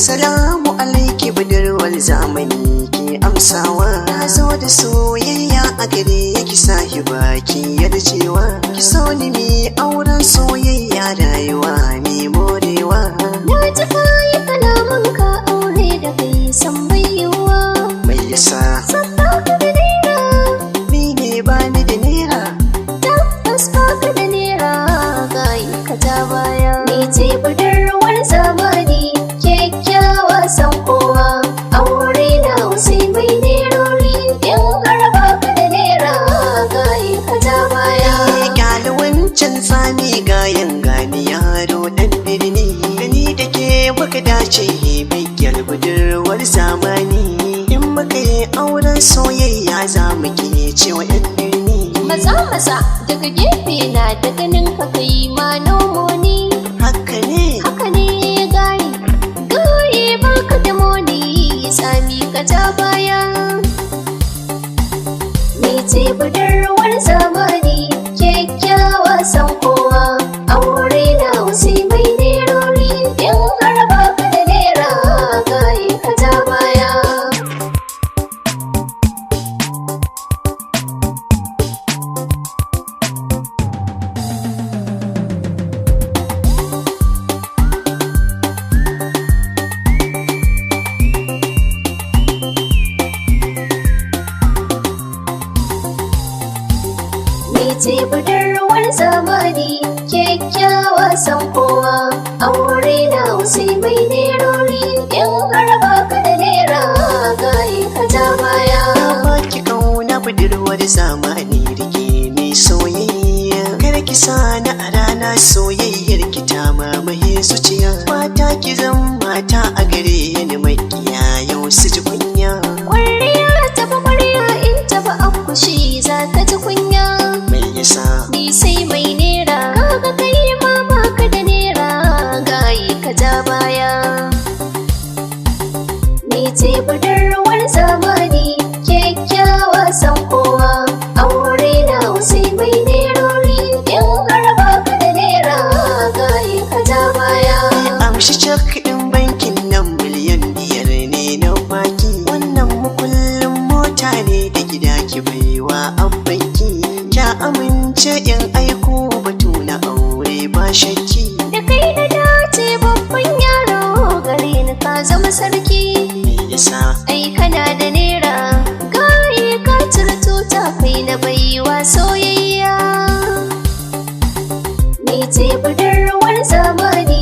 Assalamu alaiki budurwar zamani ke amsawa. Na zo da soyayya a gare ki sahiba ki yarjewa. Ki so ni mi auren soyayya rayuwa mi morewa. Na ji kayi kalaman ka aure da kai san bayyuwa. Mai yasa? Sabba ka da naira. Ni ne bani da naira. Tabbas ba ka da naira. Gayi ka ta baya. Ni ce budurwar zamani. Kyakkyawa san kowa. Aure na sai mai nerori. In har ba ka da naira. Gayi ka ta baya. Gyale wancan tsani gayan gani yaro dan birni. Da ni da ke muka dace bigiyar budurwar zamani. In muka yi auren soyayya za mu ke cewa yan birni. Maza daga gefe na da ganin ka kai ma nomo ni. Haka ne? Haka ne gayi. Gayi baka da moni. Sami ka ta baya. Ni ce budurwar zamani. Kyakkyawa san kowa. Aure na sai mai nerori. In har baka da naira. Gayi ka ta baya. Ni ce budurwar zamani. Kyakkyawa san kowa. Aure na sai mai nerori. In har baka da naira. Gayi ka ta baya. Na baki kauna budurwar zamani rike ni soyayya. Kar ki sani a rana soyayyar ki ta mamaye zuciya. Mata ki zan mata a gare ni makiya yau su ji kunya. Kwarya tafi kwarya in tafi akushi za ka ji kunya. Mai yasa? Ni sai mai nera. Kaga kai ma baka da nera. Gayi ka ta baya. Ni ce budurwar zamani. Kyakkyawa san kowa. Aure na sai mai nerori. In har baka da nera. Gayi ka ta baya. Amshi cak ɗin bankin nan miliyan 5 ne na baki. Wannan mukullin mota ne da gida ki baiwa abbanki. Kya amince in aiko batu na aure ba shakki. Da kai na dace babban yaro. Gare ni ka zama sarki. Me yasa? Ai kana da nera. Gayi ka cire tuta kai na baiwa soyayya. Ni ce budurwar zamani.